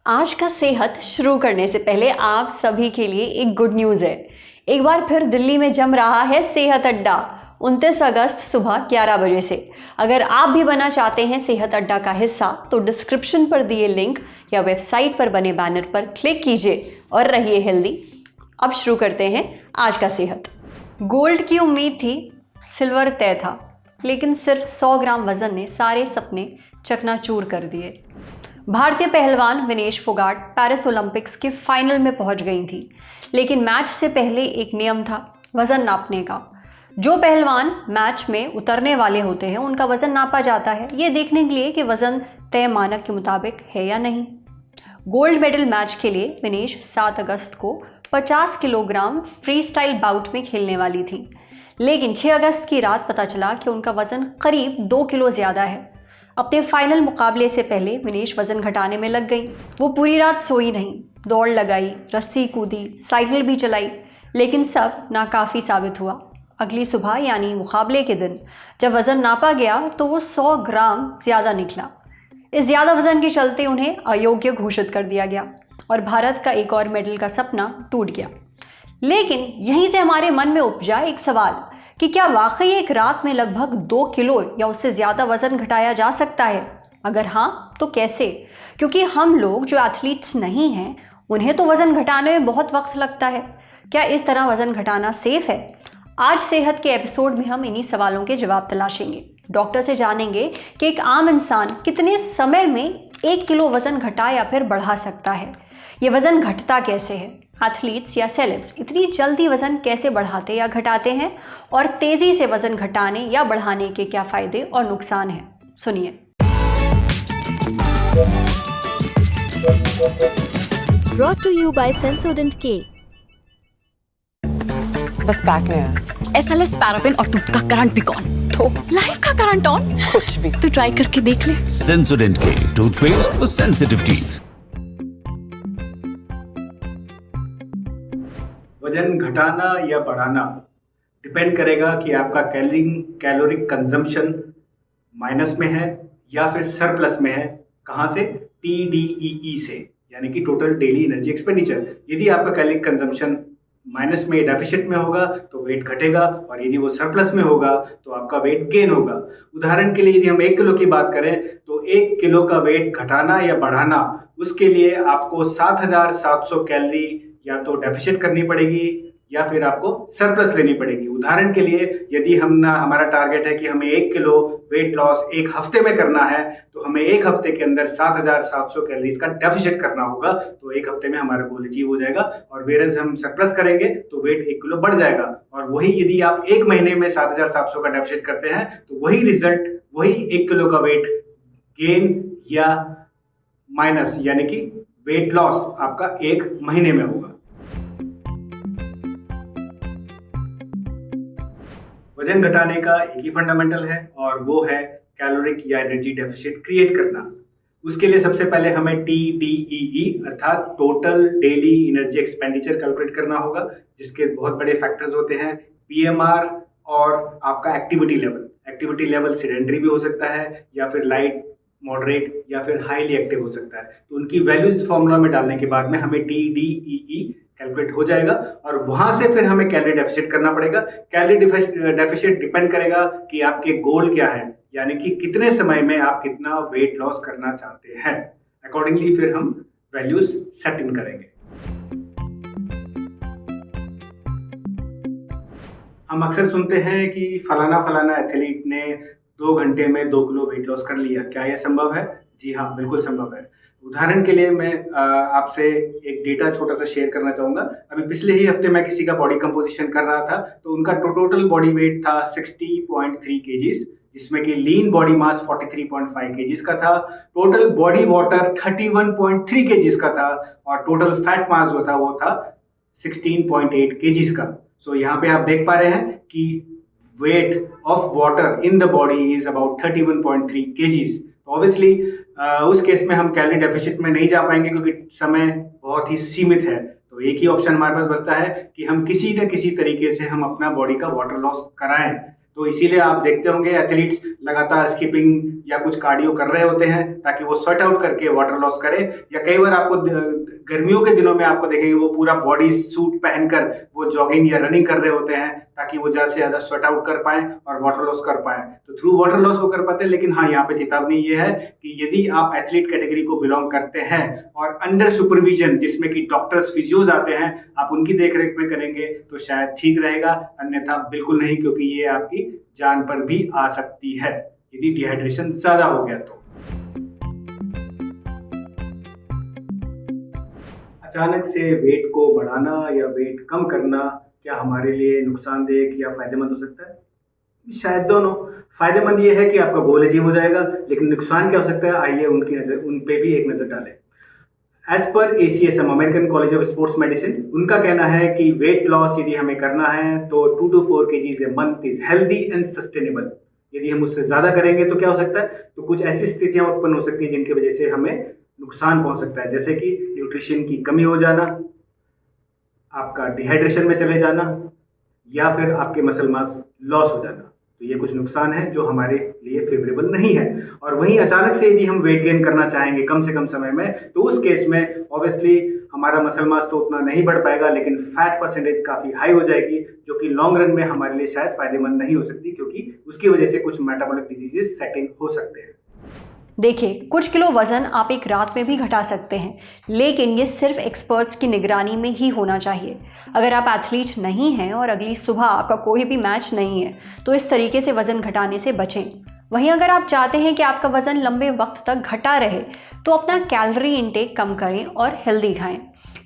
आज का सेहत शुरू करने से पहले आप सभी के लिए एक गुड न्यूज़ है। एक बार फिर दिल्ली में जम रहा है सेहत अड्डा 29 अगस्त सुबह 11 बजे से। अगर आप भी बनना चाहते हैं सेहत अड्डा का हिस्सा तो डिस्क्रिप्शन पर दिए लिंक या वेबसाइट पर बने बैनर पर क्लिक कीजिए और रहिए हेल्दी। अब शुरू करते हैं आज का सेहत। गोल्ड की उम्मीद थी, सिल्वर तय था, लेकिन सिर्फ 100 ग्राम वजन ने सारे सपने चकनाचूर कर दिए। भारतीय पहलवान विनेश फोगाट पेरिस ओलंपिक्स के फाइनल में पहुंच गई थी, लेकिन मैच से पहले एक नियम था वजन नापने का। जो पहलवान मैच में उतरने वाले होते हैं उनका वजन नापा जाता है, ये देखने के लिए कि वजन तय मानक के मुताबिक है या नहीं। गोल्ड मेडल मैच के लिए विनेश 7 अगस्त को 50 किलोग्राम फ्री स्टाइल बाउट में खेलने वाली थी, लेकिन 6 अगस्त की रात पता चला कि उनका वजन करीब 2 किलो ज़्यादा है। अपने फाइनल मुकाबले से पहले विनेश वजन घटाने में लग गई। वो पूरी रात सोई नहीं, दौड़ लगाई, रस्सी कूदी, साइकिल भी चलाई, लेकिन सब नाकाफ़ी साबित हुआ। अगली सुबह यानी मुकाबले के दिन जब वज़न नापा गया तो वो 100 ग्राम ज़्यादा निकला। इस ज़्यादा वज़न के चलते उन्हें अयोग्य घोषित कर दिया गया और भारत का एक और मेडल का सपना टूट गया। लेकिन यहीं से हमारे मन में उपजा एक सवाल कि क्या वाकई एक रात में लगभग 2 किलो या उससे ज़्यादा वज़न घटाया जा सकता है? अगर हाँ तो कैसे? क्योंकि हम लोग जो एथलीट्स नहीं हैं उन्हें तो वज़न घटाने में बहुत वक्त लगता है। क्या इस तरह वज़न घटाना सेफ है? आज सेहत के एपिसोड में हम इन्हीं सवालों के जवाब तलाशेंगे। डॉक्टर से जानेंगे कि एक आम इंसान कितने समय में 1 किलो वज़न घटा या फिर बढ़ा सकता है। ये वज़न घटता कैसे है? एथलीट्स या सेलेब्स इतनी जल्दी वज़न कैसे बढ़ाते या घटाते हैं? और तेज़ी से वज़न घटाने या बढ़ाने के क्या फ़ायदे और नुकसान हैं? सुनिए। Brought to you by Sensodent K। बस पैक नहीं है। SLS पैराफिन और दूध का करंट भी कौन? तो लाइफ का करंट ऑन। कुछ भी तो ट्राई करके देख ले। Sensodent K toothpaste for sensitive teeth. वजन घटाना या बढ़ाना डिपेंड करेगा कि आपका कैलोरिक कंजम्पशन माइनस में है या फिर सरप्लस में है। कहाँ से? TDEE से, यानी कि टोटल डेली एनर्जी एक्सपेंडिचर। यदि आपका कैलोरिक कंजम्पशन माइनस में डेफिसिट में होगा तो वेट घटेगा, और यदि वो सरप्लस में होगा तो आपका वेट गेन होगा। उदाहरण के लिए यदि हम 1 किलो की बात करें तो 1 किलो का वेट घटाना या बढ़ाना, उसके लिए आपको 7,700 कैलोरी या तो डेफिसिट करनी पड़ेगी या फिर आपको सरप्लस लेनी पड़ेगी। उदाहरण के लिए यदि हमारा टारगेट है कि हमें 1 किलो वेट लॉस 1 हफ्ते में करना है, तो हमें 1 हफ्ते के अंदर 7,700 कैलोरीज का डेफिसिट करना होगा, तो 1 हफ्ते में हमारा गोल अचीव हो जाएगा। और वेरस हम सरप्लस करेंगे तो वेट 1 किलो बढ़ जाएगा। और वही यदि आप 1 महीने में 7,700 का डेफिसिट करते हैं तो वही रिजल्ट, वही 1 किलो का वेट गेन या माइनस, यानी कि वेट लॉस आपका 1 महीने में होगा। वजन घटाने का एक ही फंडामेंटल है और वो है कैलोरिक या एनर्जी डेफिसिट क्रिएट करना। उसके लिए सबसे पहले हमें TDEE अर्थात total daily energy expenditure calculate करना होगा, जिसके बहुत बड़े फैक्टर्स होते हैं PMR और आपका activity level. Activity level sedentary भी हो सकता है या फिर लाइट, मॉडरेट या फिर हाईली एक्टिव हो सकता है। तो उनकी वैल्यूज फॉर्मूला में डालने के बाद में हमें TDEE कैलकुलेट हो जाएगा और वहां से फिर हमें कैलोरी डेफिसिट करना पड़ेगा। कैलोरी डेफिसिट डिपेंड करेगा कि आपके गोल क्या है, यानी कि कितने समय में आप कितना वेट लॉस करना चाहते हैं। अकॉर्डिंगली फिर हम वैल्यूज सेट इन करेंगे। हम अक्सर सुनते हैं कि फलाना एथलीट ने 2 घंटे में 2 किलो वेट लॉस कर लिया। क्या यह संभव है? जी हाँ, बिल्कुल संभव है। उदाहरण के लिए मैं आपसे एक डेटा छोटा सा शेयर करना चाहूँगा। अभी पिछले ही हफ्ते मैं किसी का बॉडी कंपोजिशन कर रहा था, तो उनका टोटल बॉडी वेट था 60.3 kgs, जिसमें कि लीन बॉडी मास 43.5 kgs का था, टोटल बॉडी वाटर 31.3 kgs का था और टोटल फैट मास जो था वो था 16.8 kgs का। सो यहाँ पे आप देख पा रहे हैं कि weight of water in the body is about 31.3 kgs। तो ऑब्वियसली उस केस में हम कैलोरी डेफिसिट में नहीं जा पाएंगे क्योंकि समय बहुत ही सीमित है। तो एक ही ऑप्शन हमारे पास बचता है कि हम किसी न किसी तरीके से हम अपना बॉडी का वाटर लॉस कराएं। तो इसीलिए आप देखते होंगे एथलीट्स लगातार स्किपिंग या कुछ कार्डियो कर रहे होते हैं ताकि वो स्वेट आउट करके वाटर लॉस करें। या कई बार आपको गर्मियों के दिनों में आपको देखेंगे वो पूरा बॉडी सूट पहनकर वो जॉगिंग या रनिंग कर रहे होते हैं ताकि वो ज़्यादा से ज़्यादा स्वेट आउट कर पाएँ और वाटर लॉस कर पाएँ। तो थ्रू वाटर लॉस वो कर पाते हैं। लेकिन हाँ, यहाँ पे चेतावनी ये है कि यदि आप एथलीट कैटेगरी को बिलोंग करते हैं और अंडर सुपरविजन जिसमें कि डॉक्टर्स फिजियोज आते हैं, आप उनकी देखरेख में करेंगे तो शायद ठीक रहेगा, अन्यथा बिल्कुल नहीं, क्योंकि ये आपकी जान पर भी आ सकती है यदि डिहाइड्रेशन ज़्यादा हो गया तो। अचानक से वेट को बढ़ाना या वेट कम करना क्या हमारे लिए नुकसानदेह या फायदेमंद हो सकता है? शायद दोनों। फायदेमंद ये है कि आपका गोल अचीव हो जाएगा, लेकिन नुकसान क्या हो सकता है, आइए उन पे भी एक नज़र डालें। एज पर ACSM American College of Sports Medicine, उनका कहना है कि वेट लॉस यदि हमें करना है तो 2 to 4 kgs a month is healthy and sustainable. यदि हम उससे ज़्यादा करेंगे तो क्या हो सकता है, तो कुछ ऐसी स्थितियां उत्पन्न हो सकती हैं जिनकी वजह से हमें नुकसान पहुंच सकता है, जैसे कि न्यूट्रिशन की कमी हो जाना, आपका डिहाइड्रेशन में चले जाना, या फिर आपके मसल मास लॉस हो जाना। तो ये कुछ नुकसान है जो हमारे लिए फेवरेबल नहीं है। और वहीं अचानक से यदि हम वेट गेन करना चाहेंगे कम से कम समय में, तो उस केस में ऑब्वियसली हमारा मसल मास तो उतना नहीं बढ़ पाएगा, लेकिन फैट परसेंटेज काफ़ी हाई हो जाएगी, जो कि लॉन्ग रन में हमारे लिए शायद फायदेमंद नहीं हो सकती, क्योंकि उसकी वजह से कुछ मेटाबॉलिक डिजीजेस सेटिंग हो सकते हैं। देखिए, कुछ किलो वजन आप एक रात में भी घटा सकते हैं, लेकिन ये सिर्फ एक्सपर्ट्स की निगरानी में ही होना चाहिए। अगर आप एथलीट नहीं हैं और अगली सुबह आपका कोई भी मैच नहीं है, तो इस तरीके से वजन घटाने से बचें। वहीं अगर आप चाहते हैं कि आपका वजन लंबे वक्त तक घटा रहे, तो अपना कैलोरी इंटेक कम करें और हेल्दी खाएं।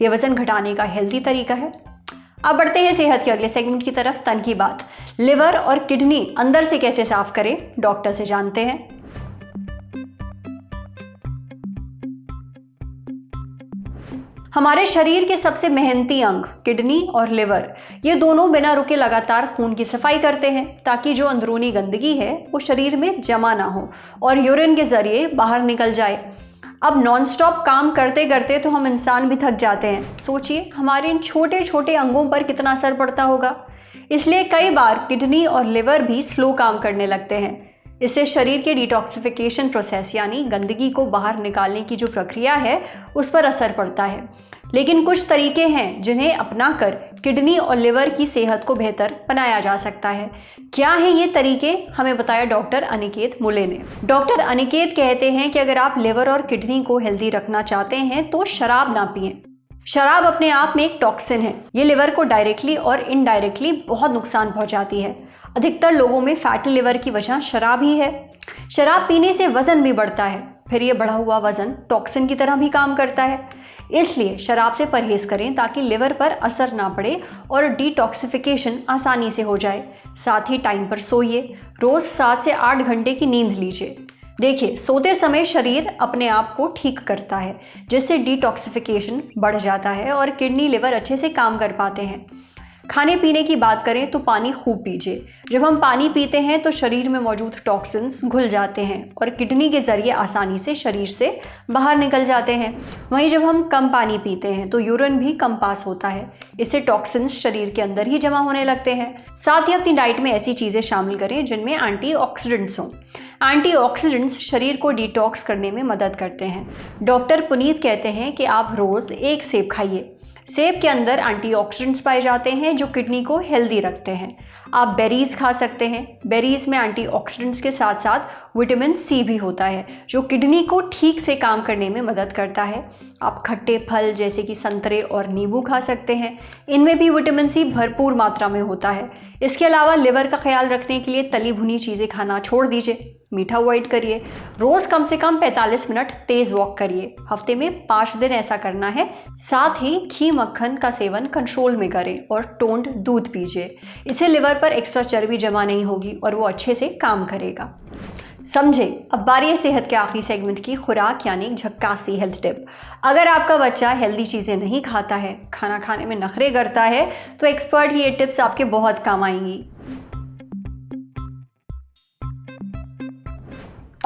ये वजन घटाने का हेल्दी तरीका है। अब बढ़ते हैं सेहत के अगले सेगमेंट की तरफ, तन की बात। लिवर और किडनी अंदर से कैसे साफ करें, डॉक्टर से जानते हैं। हमारे शरीर के सबसे मेहनती अंग किडनी और लिवर, ये दोनों बिना रुके लगातार खून की सफाई करते हैं ताकि जो अंदरूनी गंदगी है वो शरीर में जमा ना हो और यूरिन के जरिए बाहर निकल जाए। अब नॉनस्टॉप काम करते करते तो हम इंसान भी थक जाते हैं। सोचिए हमारे इन छोटे छोटे अंगों पर कितना असर पड़ता होगा। इसलिए कई बार किडनी और लिवर भी स्लो काम करने लगते हैं। इससे शरीर के डिटॉक्सिफिकेशन प्रोसेस यानी गंदगी को बाहर निकालने की जो प्रक्रिया है उस पर असर पड़ता है। लेकिन कुछ तरीके हैं जिन्हें अपनाकर किडनी और लिवर की सेहत को बेहतर बनाया जा सकता है। क्या है ये तरीके, हमें बताया डॉक्टर अनिकेत मुले ने। डॉक्टर अनिकेत कहते हैं कि अगर आप लिवर और किडनी को हेल्दी रखना चाहते हैं तो शराब ना पिएं। शराब अपने आप में एक टॉक्सिन है। ये लिवर को डायरेक्टली और इनडायरेक्टली बहुत नुकसान पहुंचाती है। अधिकतर लोगों में फैटी लिवर की वजह शराब ही है। शराब पीने से वजन भी बढ़ता है, फिर ये बढ़ा हुआ वजन टॉक्सिन की तरह भी काम करता है। इसलिए शराब से परहेज करें ताकि लिवर पर असर ना पड़े और डिटॉक्सिफिकेशन आसानी से हो जाए। साथ ही टाइम पर सोइए, रोज़ 7 से 8 घंटे की नींद लीजिए। देखिए, सोते समय शरीर अपने आप को ठीक करता है, जिससे डिटॉक्सिफिकेशन बढ़ जाता है और किडनी लिवर अच्छे से काम कर पाते हैं। खाने पीने की बात करें तो पानी खूब पीजिए। जब हम पानी पीते हैं तो शरीर में मौजूद टॉक्सिन्स घुल जाते हैं और किडनी के जरिए आसानी से शरीर से बाहर निकल जाते हैं। वहीं जब हम कम पानी पीते हैं तो यूरिन भी कम पास होता है। इससे टॉक्सिन्स शरीर के अंदर ही जमा होने लगते हैं। साथ ही अपनी डाइट में ऐसी चीज़ें शामिल करें जिनमें एंटीऑक्सीडेंट्स हों। एंटीऑक्सीडेंट्स शरीर को डिटॉक्स करने में मदद करते हैं। डॉक्टर पुनीत कहते हैं कि आप रोज़ 1 सेब खाइए। सेब के अंदर एंटीऑक्सीडेंट्स पाए जाते हैं जो किडनी को हेल्दी रखते हैं। आप बेरीज खा सकते हैं। बेरीज में एंटीऑक्सीडेंट्स के साथ साथ विटामिन सी भी होता है जो किडनी को ठीक से काम करने में मदद करता है। आप खट्टे फल जैसे कि संतरे और नींबू खा सकते हैं। इनमें भी विटामिन सी भरपूर मात्रा में होता है। इसके अलावा लिवर का ख्याल रखने के लिए तली भुनी चीज़ें खाना छोड़ दीजिए। मीठा अवॉइड करिए। रोज़ कम से कम 45 मिनट तेज़ वॉक करिए। हफ्ते में 5 दिन ऐसा करना है। साथ ही घी मक्खन का सेवन कंट्रोल में करें और टोन्ड दूध पीजिए। इससे लिवर पर एक्स्ट्रा चर्बी जमा नहीं होगी और वो अच्छे से काम करेगा। समझे। अब बारी है सेहत के आखिरी सेगमेंट की, खुराक यानी झक्कासी हेल्थ टिप। अगर आपका बच्चा हेल्दी चीज़ें नहीं खाता है, खाना खाने में नखरे करता है, तो एक्सपर्ट ये टिप्स आपके बहुत काम आएंगी।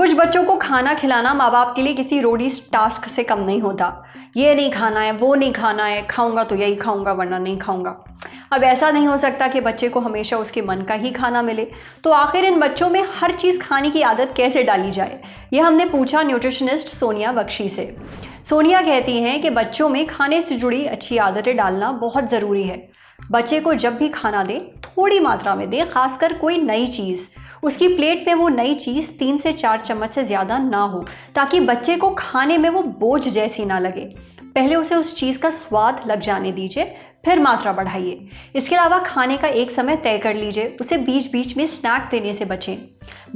कुछ बच्चों को खाना खिलाना माँ बाप के लिए किसी रोडीज टास्क से कम नहीं होता। ये नहीं खाना है, वो नहीं खाना है, खाऊंगा तो यही खाऊंगा वरना नहीं खाऊंगा। अब ऐसा नहीं हो सकता कि बच्चे को हमेशा उसके मन का ही खाना मिले, तो आखिर इन बच्चों में हर चीज़ खाने की आदत कैसे डाली जाए, ये हमने पूछा न्यूट्रिशनिस्ट सोनिया बख्शी से। सोनिया कहती हैं कि बच्चों में खाने से जुड़ी अच्छी आदतें डालना बहुत ज़रूरी है। बच्चे को जब भी खाना दें थोड़ी मात्रा में दें, खासकर कोई नई चीज़। उसकी प्लेट में वो नई चीज़ 3 से 4 चम्मच से ज़्यादा ना हो, ताकि बच्चे को खाने में वो बोझ जैसी ना लगे। पहले उसे उस चीज़ का स्वाद लग जाने दीजिए, फिर मात्रा बढ़ाइए। इसके अलावा खाने का एक समय तय कर लीजिए, उसे बीच बीच में स्नैक देने से बचें।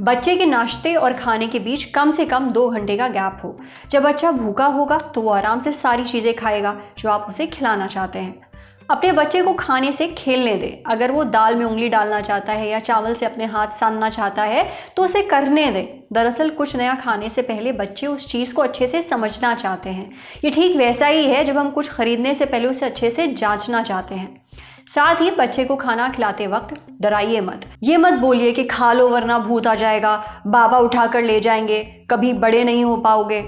बच्चे के नाश्ते और खाने के बीच कम से कम 2 घंटे का गैप हो। जब बच्चा भूखा होगा तो वो आराम से सारी चीज़ें खाएगा जो आप उसे खिलाना चाहते हैं। अपने बच्चे को खाने से खेलने दें। अगर वो दाल में उंगली डालना चाहता है या चावल से अपने हाथ सानना चाहता है तो उसे करने दें। दरअसल कुछ नया खाने से पहले बच्चे उस चीज़ को अच्छे से समझना चाहते हैं। ये ठीक वैसा ही है जब हम कुछ खरीदने से पहले उसे अच्छे से जांचना चाहते हैं। साथ ही बच्चे को खाना खिलाते वक्त डराइए मत। ये मत बोलिए कि खा लो वरना भूत आ जाएगा, बाबा उठा कर ले जाएंगे, कभी बड़े नहीं हो पाओगे।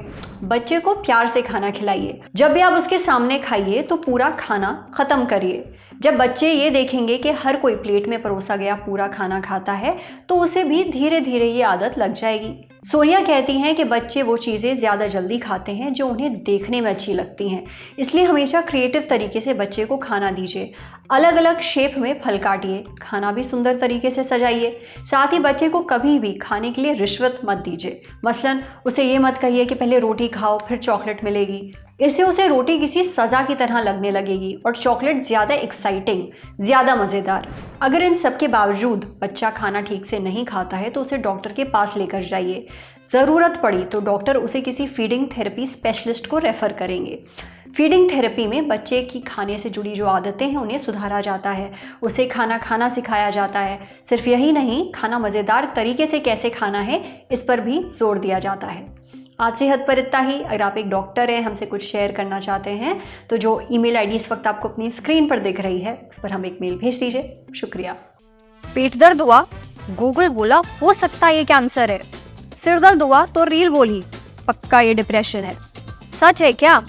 बच्चे को प्यार से खाना खिलाइए। जब भी आप उसके सामने खाइए तो पूरा खाना ख़त्म करिए। जब बच्चे ये देखेंगे कि हर कोई प्लेट में परोसा गया पूरा खाना खाता है तो उसे भी धीरे धीरे ये आदत लग जाएगी। सोनिया कहती हैं कि बच्चे वो चीज़ें ज़्यादा जल्दी खाते हैं जो उन्हें देखने में अच्छी लगती हैं, इसलिए हमेशा क्रिएटिव तरीके से बच्चे को खाना दीजिए। अलग अलग शेप में फल काटिए, खाना भी सुंदर तरीके से सजाइए। साथ ही बच्चे को कभी भी खाने के लिए रिश्वत मत दीजिए। मसलन उसे ये मत कहिए कि पहले रोटी खाओ फिर चॉकलेट मिलेगी। इससे उसे रोटी किसी सज़ा की तरह लगने लगेगी और चॉकलेट ज़्यादा एक्साइटिंग, ज़्यादा मज़ेदार। अगर इन सब के बावजूद बच्चा खाना ठीक से नहीं खाता है तो उसे डॉक्टर के पास लेकर जाइए। ज़रूरत पड़ी तो डॉक्टर उसे किसी फीडिंग थेरेपी स्पेशलिस्ट को रेफ़र करेंगे। फीडिंग थेरेपी में बच्चे की खाने से जुड़ी जो आदतें हैं उन्हें सुधारा जाता है, उसे खाना खाना सिखाया जाता है। सिर्फ यही नहीं, खाना मज़ेदार तरीके से कैसे खाना है इस पर भी जोर दिया जाता है। आज सेहत पर इतना ही। अगर आप एक डॉक्टर हैं, हमसे कुछ शेयर करना चाहते हैं तो जो ईमेल आईडी इस वक्त आपको अपनी स्क्रीन पर दिख रही है उस पर हम एक मेल भेज दीजिए। शुक्रिया। पेट दर्द हुआ, गूगल बोला हो सकता है ये कैंसर है। सिर दर्द हुआ तो रील बोली पक्का ये डिप्रेशन है। सच है क्या?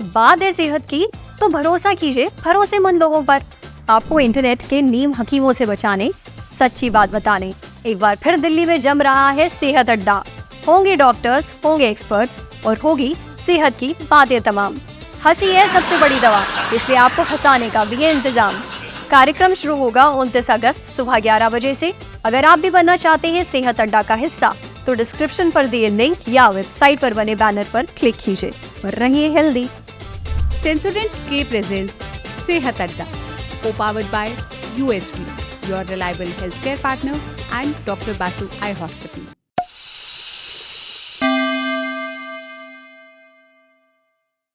बात है सेहत की तो भरोसा कीजिए भरोसेमंद लोगों पर। आपको इंटरनेट के नीम हकीमों से बचाने, सच्ची बात बताने एक बार फिर दिल्ली में जम रहा है सेहत अड्डा। होंगे डॉक्टर्स, होंगे एक्सपर्ट्स और होगी सेहत की बातें तमाम। हंसी है सबसे बड़ी दवा, इसलिए आपको हंसाने का भी है इंतजाम। कार्यक्रम शुरू होगा 29 अगस्त सुबह 11 बजे से। अगर आप भी बनना चाहते हैं सेहत अड्डा का हिस्सा तो डिस्क्रिप्शन पर दिए लिंक या वेबसाइट पर बने बैनर पर क्लिक कीजिए और रहिए healthy. Sensodent K presents Sehat Adda, co-powered by USP, your reliable healthcare partner, and Dr. Basu Eye Hospital.